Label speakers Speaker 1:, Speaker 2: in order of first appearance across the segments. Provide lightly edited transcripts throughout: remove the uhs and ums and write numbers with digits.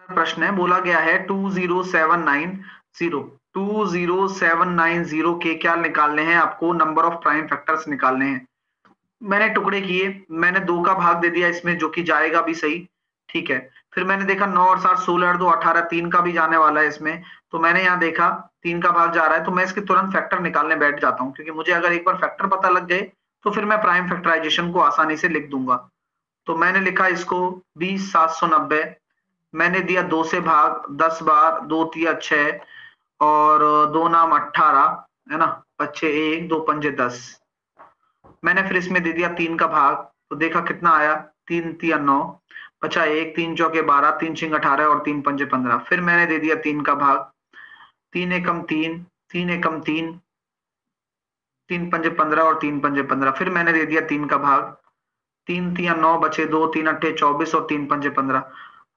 Speaker 1: प्रश्न है, बोला गया है 20790 के क्या निकालने हैं आपको, नंबर ऑफ प्राइम फैक्टर्स निकालने हैं। मैंने टुकड़े किए, मैंने 2 का भाग दे दिया इसमें, जो कि जाएगा भी सही, ठीक है। फिर मैंने देखा 9 और 7 16 और 2 18, 3 का भी जाने वाला है इसमें, तो मैंने यहाँ देखा 3 का भाग जा रहा है, तो मैं इसके तुरंत फैक्टर निकालने बैठ जाता हूँ, क्योंकि मुझे अगर एक बार फैक्टर पता लग जाए तो फिर मैं प्राइम फैक्टराइजेशन को आसानी से लिख दूंगा। तो मैंने लिखा इसको 20790, मैंने दिया 2 से भाग 10 बार, 2 तिया 6 और 2 नाम 18, है ना, 5 1 2 5 10। मैंने फिर इसमें दे दिया 3 का भाग, तो देखा कितना आया, 3 तिया 9, बचा 1, 3 चौके 12, 3 छिंग 18 और 3 पंजे 15। फिर मैंने दे दिया 3 का भाग, 3 एकम 3, 3 एकम 3, 3 पंजे 15 और 3 पंजे 15। फिर मैंने दे दिया 3 का भाग, 3 तिया 9, बचे 2, 3 अट्ठे 24 और 3 पंजे 15।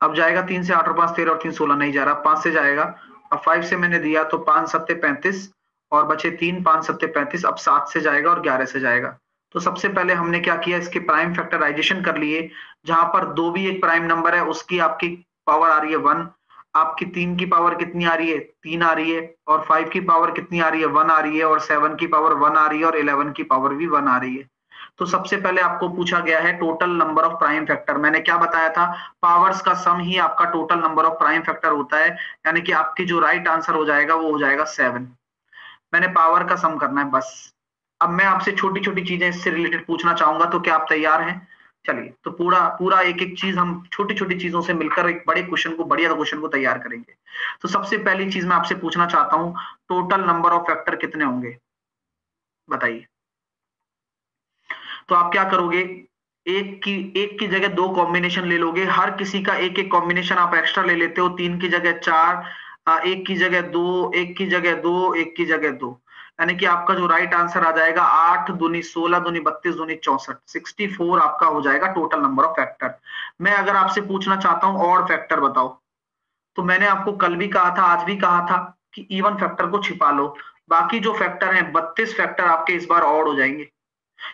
Speaker 1: अब जाएगा 3 से 8 और 5 13 और 3 16, नहीं जा रहा, 5 से जाएगा। अब 5 से मैंने दिया तो 5 सत्ते 35 और बचे 3, 5 सत्ते 35। अब 7 से जाएगा और 11 से जाएगा। तो सबसे पहले हमने क्या किया, इसके प्राइम फैक्टराइजेशन कर लिए। जहां पर 2 भी एक प्राइम नंबर है, उसकी आपकी पावर आ रही है 1, आपकी 3 की पावर कितनी आ रही है, 3 आ रही है, और 5 की पावर कितनी आ रही है, 1 आ रही है, और 7 की पावर 1 आ रही है, और 11 की पावर भी 1 आ रही है। तो सबसे पहले आपको पूछा गया है total number of prime factor. मैंने क्या बताया था, पावर्स का सम ही आपका total number of prime factor होता है, यानी कि आपकी जो राइट आंसर हो जाएगा वो हो जाएगा 7। मैंने पावर का सम करना है बस। अब मैं आपसे छोटी छोटी चीजें इससे रिलेटेड पूछना चाहूंगा, तो क्या आप तैयार हैं? चलिए, तो पूरा पूरा एक एक चीज हम छोटी छोटी चीजों से मिलकर एक बड़े क्वेश्चन को, बढ़िया क्वेश्चन को तैयार करेंगे। तो सबसे पहली चीज मैं आपसे पूछना चाहता हूं, टोटल नंबर ऑफ फैक्टर कितने होंगे, बताइए। तो आप क्या करोगे, एक की जगह 2 कॉम्बिनेशन ले लोगे, हर किसी का एक एक कॉम्बिनेशन आप एक्स्ट्रा ले लेते हो, 3 की जगह 4, एक की जगह 2, एक की जगह 2, एक की जगह 2, यानी कि आपका जो राइट आंसर आ जाएगा 8 दूनी 16 दूनी 32 दूनी 64, 64 आपका हो जाएगा टोटल नंबर ऑफ फैक्टर। मैं अगर आपसे पूछना चाहता हूं और फैक्टर बताओ, तो मैंने आपको कल भी कहा था, आज भी कहा था कि इवन फैक्टर को छिपा लो। बाकी जो फैक्टर हैं 32 फैक्टर आपके इस बार ऑड हो जाएंगे,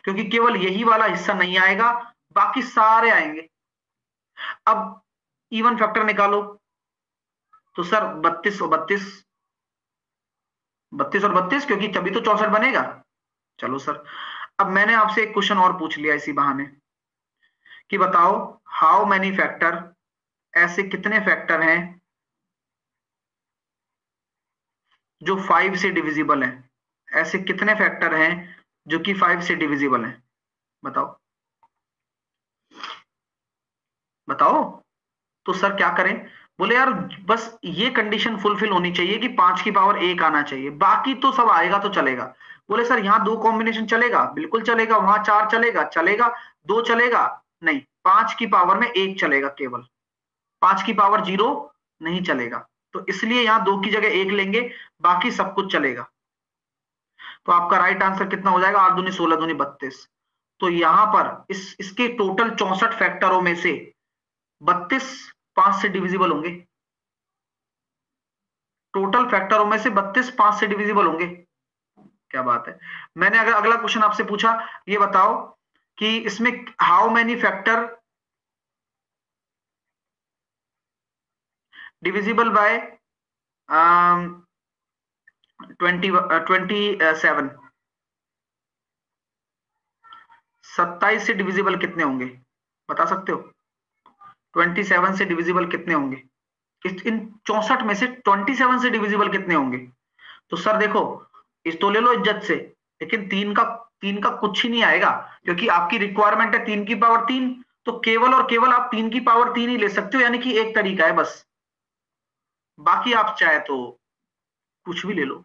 Speaker 1: क्योंकि केवल यही वाला हिस्सा नहीं आएगा, बाकी सारे आएंगे। अब इवन फैक्टर निकालो, तो सर 32 और 32, 32 और 32, क्योंकि तभी तो 64 बनेगा। चलो सर, अब मैंने आपसे एक क्वेश्चन और पूछ लिया इसी बहाने, कि बताओ हाउ मेनी फैक्टर, ऐसे कितने फैक्टर हैं जो 5 से डिविजिबल हैं, ऐसे कितने फैक्टर हैं जो कि 5 से डिविजिबल हैं, बताओ बताओ। तो सर क्या करें, बोले यार बस ये कंडीशन फुलफिल होनी चाहिए कि 5 की पावर 1 आना चाहिए, बाकी तो सब आएगा तो चलेगा। बोले सर यहाँ 2 कॉम्बिनेशन चलेगा, बिल्कुल चलेगा, वहां 4 चलेगा, चलेगा, 2 चलेगा, नहीं, 5 की पावर में 1 चलेगा केवल, 5 की पावर 0 नहीं चलेगा। तो इसलिए यहाँ 2 की जगह 1 लेंगे, बाकी सब कुछ चलेगा। तो आपका राइट आंसर कितना हो जाएगा, 8 दूनी 16 दूनी 32। तो यहां पर इसके टोटल 64 फैक्टरों में से 32 5 से डिविजिबल होंगे, टोटल फैक्टरों में से 32 5 से डिविजिबल होंगे। क्या बात है। मैंने अगर अगला क्वेश्चन आपसे पूछा, ये बताओ कि इसमें how many factor divisible by 27, 27 से डिविजिबल कितने होंगे, बता सकते हो? 27 से डिविजिबल कितने होंगे, इन 64 में से 27 से डिविजिबल कितने होंगे? तो सर देखो, इस तो ले लो इज्जत से, लेकिन 3 का कुछ ही नहीं आएगा, क्योंकि आपकी रिक्वायरमेंट है 3 की पावर 3, तो केवल और केवल आप 3 की पावर 3 ही ले सकते हो, यानी कि एक तरीका है बस, बाकी आप चाहे तो कुछ भी ले लो।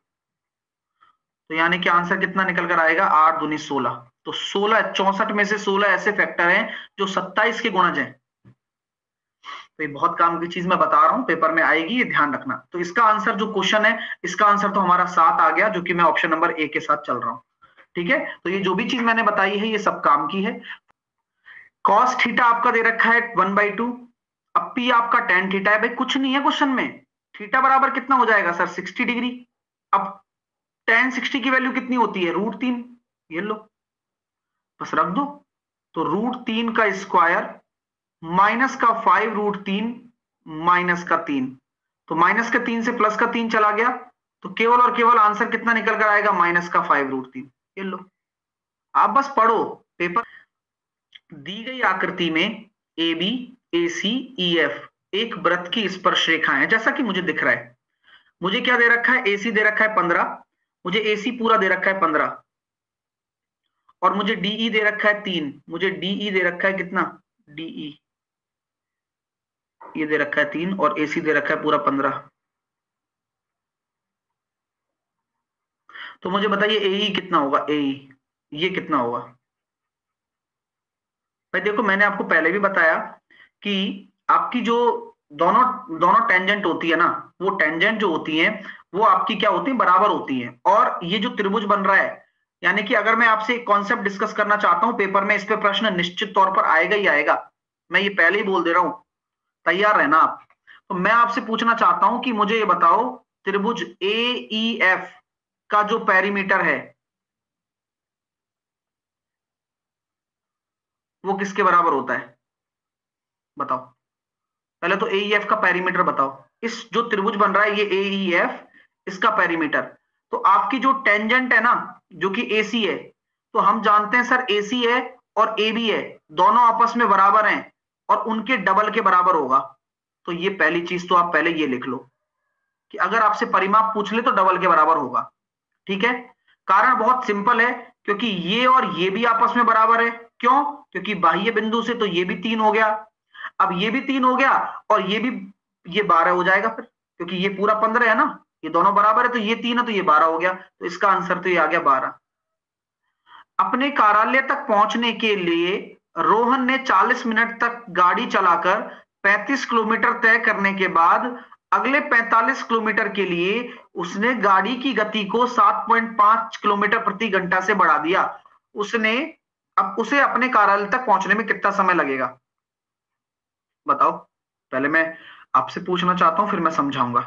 Speaker 1: तो यानी कि आंसर कितना निकल कर आएगा, 8 दूनी 16। तो 16, 64 में से 16 ऐसे फैक्टर हैं जो 27 के गुणज हैं। तो ये बहुत काम की चीज मैं बता रहा हूं, पेपर में आएगी, ये ध्यान रखना। तो इसका आंसर जो क्वेश्चन है, इसका आंसर तो हमारा 7 आ गया, जो कि मैं ऑप्शन नंबर ए के साथ चल रहा हूं। ठीक है, तो ये जो भी चीज मैंने बताई है ये सब काम की है। कॉस थीटा आपका दे रखा है 1/2, अब पी आपका tan थीटा है। भाई कुछ नहीं है क्वेश्चन में, थीटा बराबर कितना हो जाएगा सर, 60 डिग्री। अब tan 60 की वैल्यू कितनी होती है, √3, ये लो बस रख दो। तो √3 का स्क्वायर माइनस का 5 √3 -3। तो -3 से +3 चला गया, तो केवल और केवल आंसर कितना निकल कर आएगा, -5√3। ये लो, आप बस पढ़ो पेपर। दी गई आकृति में A B, A C, E F एक वृत्त की स्पर्श रेखाएं हैं, जैसा कि मुझे दिख रहा है। मुझे क्या दे रखा है, एसी दे रखा है 15, मुझे एसी पूरा दे रखा है 15, और मुझे डीई दे रखा है 3, मुझे डीई दे रखा है कितना, डीई ये दे रखा है 3, और एसी दे रखा है पूरा 15। तो मुझे बताइए एई कितना होगा, एई ये कितना होगा। भाई देखो, मैंने आपको पहले भी बताया कि आपकी जो दोनों दोनों टेंजेंट होती है ना, वो टेंजेंट जो होती है वो आपकी क्या होती है, बराबर होती है। और ये जो त्रिभुज बन रहा है, यानी कि अगर मैं आपसे एक कॉन्सेप्ट डिस्कस करना चाहता हूं पेपर में, इस पे प्रश्न निश्चित तौर पर आएगा ही आएगा, मैं ये पहले ही बोल दे रहा हूं, तैयार रहना आप। तो मैं आपसे पूछना चाहता हूं कि मुझे ये बताओ, त्रिभुज ए ई एफ का जो पेरीमीटर है वो किसके बराबर होता है, बताओ। पहले तो एईएफ का पेरीमीटर बताओ। इस जो त्रिभुज बन रहा है ये एईएफ, इसका पेरीमीटर, तो आपकी जो टेंजेंट है ना, जो कि एसी है, तो हम जानते हैं सर एसी है और एबी है, दोनों आपस में बराबर हैं और उनके डबल के बराबर होगा। तो ये पहली चीज तो आप पहले ये लिख लो कि अगर आपसे परिमाप पूछ ले तो डबल के बराबर होगा। ठीक है, कारण बहुत सिंपल है, क्योंकि ये और ये भी आपस में बराबर है। क्यों, क्योंकि बाह्य बिंदु से तो ये भी 3 हो गया, अब ये भी 3 हो गया, और ये भी, ये 12 हो जाएगा फिर, क्योंकि ये पूरा 15 है ना, ये दोनों बराबर है, तो ये 3 है तो ये 12 हो गया, तो इसका आंसर तो ये आ गया 12। अपने कार्यालय तक पहुंचने के लिए रोहन ने 40 मिनट तक गाड़ी चलाकर 35 किलोमीटर तय करने के बाद अगले 45 किलोमीटर के लिए उसने गाड़ी की गति को 7.5 किलोमीटर प्रति घंटा से बढ़ा दिया। अब उसे अपने कार्यालय तक पहुंचने में कितना समय लगेगा, बताओ। पहले मैं आपसे पूछना चाहता हूं, फिर मैं समझाऊंगा।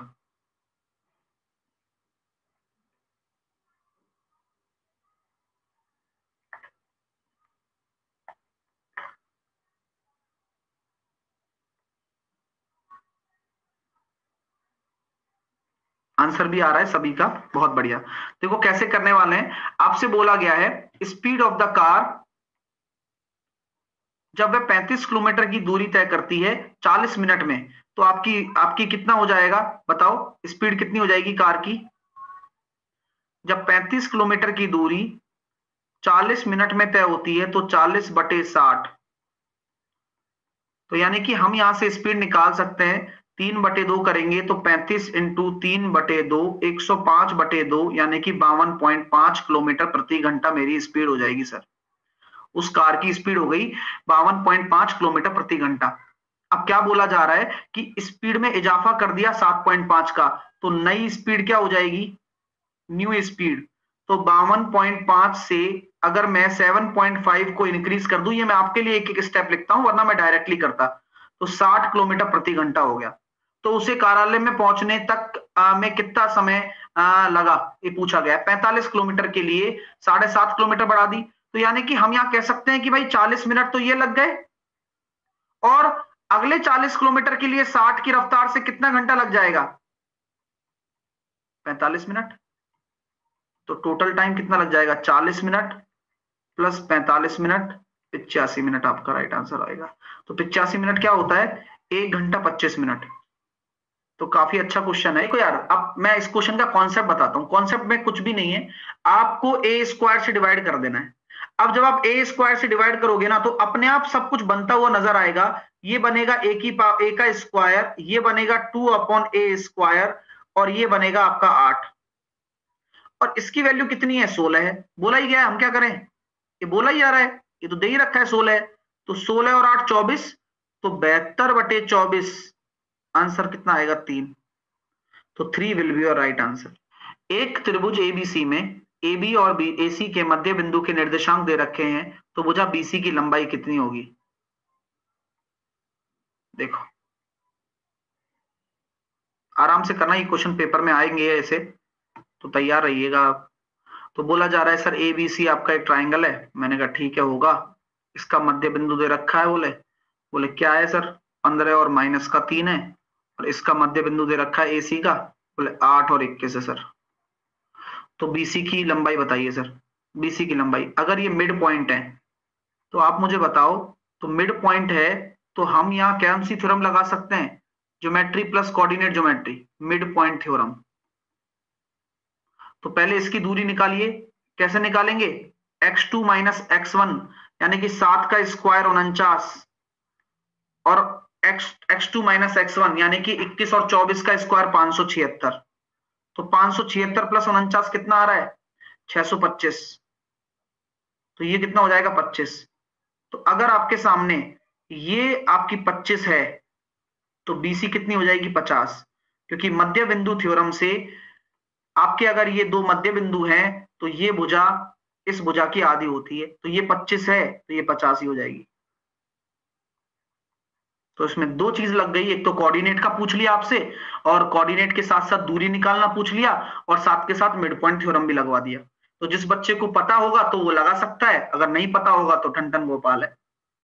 Speaker 1: आंसर भी आ रहा है सभी का, बहुत बढ़िया। देखो कैसे करने वाले हैं, आपसे बोला गया है स्पीड ऑफ द कार जब वह 35 किलोमीटर की दूरी तय करती है 40 मिनट में, तो आपकी आपकी कितना हो जाएगा, बताओ स्पीड कितनी हो जाएगी कार की। जब 35 किलोमीटर की दूरी 40 मिनट में तय होती है तो 40/60, तो यानी कि हम यहां से स्पीड निकाल सकते हैं, 3/2 करेंगे तो 35 इंटू 3/2 105/2, यानी कि 52.5 किलोमीटर प्रति घंटा मेरी स्पीड हो जाएगी सर। उस कार की स्पीड हो गई 52.5 किलोमीटर प्रति घंटा। अब क्या बोला जा रहा है कि स्पीड में इजाफा कर दिया 7.5 का, तो नई स्पीड क्या हो जाएगी, न्यू स्पीड। तो 52.5 से अगर मैं 7.5 को इंक्रीज कर दूं, ये मैं आपके लिए एक एक स्टेप लिखता हूं वरना मैं डायरेक्टली करता, तो 60 किलोमीटर प्रति घंटा हो गया। तो उसे कार्यालय में पहुंचने तक में कितना समय लगा, ये पूछा गया। 45 किलोमीटर के लिए 7.5 किलोमीटर बढ़ा दी, तो यानी कि हम यहां कह सकते हैं कि भाई 40 मिनट तो ये लग गए, और अगले 40 किलोमीटर के लिए 60 की रफ्तार से कितना घंटा लग जाएगा, 45 मिनट। तो टोटल टाइम कितना लग जाएगा, 40 मिनट प्लस 45 मिनट, 85 मिनट आपका राइट आंसर आएगा। तो 85 मिनट क्या होता है, 1 घंटा 25 मिनट। तो काफी अच्छा क्वेश्चन है। देखो यार, अब मैं इस क्वेश्चन का कॉन्सेप्ट बताता हूं। कॉन्सेप्ट में कुछ भी नहीं है, आपको ए स्क्वायर से डिवाइड कर देना है। अब जब आप ए स्क्वायर से डिवाइड करोगे ना, तो अपने आप सब कुछ बनता हुआ नजर आएगा। ये बनेगा ए का स्क्वायर, ये बनेगा 2/a स्क्वायर, और ये बनेगा आपका 8, और इसकी वैल्यू कितनी है, 16 है। बोला ही गया है, हम क्या करें, ये बोला ही जा रहा है, ये तो दे ही रखा है 16 है। तो 16 और 8 24, तो 72/24, आंसर कितना आएगा, 3। तो 3 will be your right answer. एक त्रिभुज एबीसी में AB और AC के मध्य बिंदु के निर्देशांक दे रखे हैं, तो भुजा BC की लंबाई कितनी होगी। देखो आराम से करना, ये क्वेश्चन पेपर में आएंगे ऐसे, तो तैयार रहिएगा आप। तो बोला जा रहा है सर ABC आपका एक ट्राइंगल है। मैंने कहा ठीक है होगा, इसका मध्य बिंदु दे रखा है। बोले क्या है सर, 15 और -3 है, और इसका मध्य बिंदु दे रखा है AC का, बोले 8 और 21 है सर। तो BC की लंबाई बताइए सर। BC की लंबाई, अगर ये मिड पॉइंट है तो आप मुझे बताओ, तो मिड पॉइंट है तो हम यहाँ कौन सी थ्योरम लगा सकते हैं? Geometry plus coordinate geometry, mid point theorem. तो पहले इसकी दूरी निकालिए। कैसे निकालेंगे? x2 माइनस x1 यानी कि 7 का स्क्वायर 49, और x2 माइनस x1 यानी कि 21 और 24 का स्क्वायर 576। तो 576 प्लस 49 कितना आ रहा है? 625। तो ये कितना हो जाएगा? 25। तो अगर आपके सामने ये आपकी 25 है तो BC कितनी हो जाएगी? 50। क्योंकि मध्य बिंदु थ्योरम से आपके अगर ये दो मध्य बिंदु हैं तो ये भुजा इस भुजा की आधी होती है, तो ये 25 है तो ये 50 ही हो जाएगी। तो इसमें दो चीज लग गई, एक तो कोऑर्डिनेट का पूछ लिया आपसे, और कोऑर्डिनेट के साथ साथ दूरी निकालना पूछ लिया, और साथ के साथ मिड पॉइंट थ्योरम भी लगवा दिया। तो जिस बच्चे को पता होगा तो वो लगा सकता है, अगर नहीं पता होगा तो ठन ठन गोपाल है।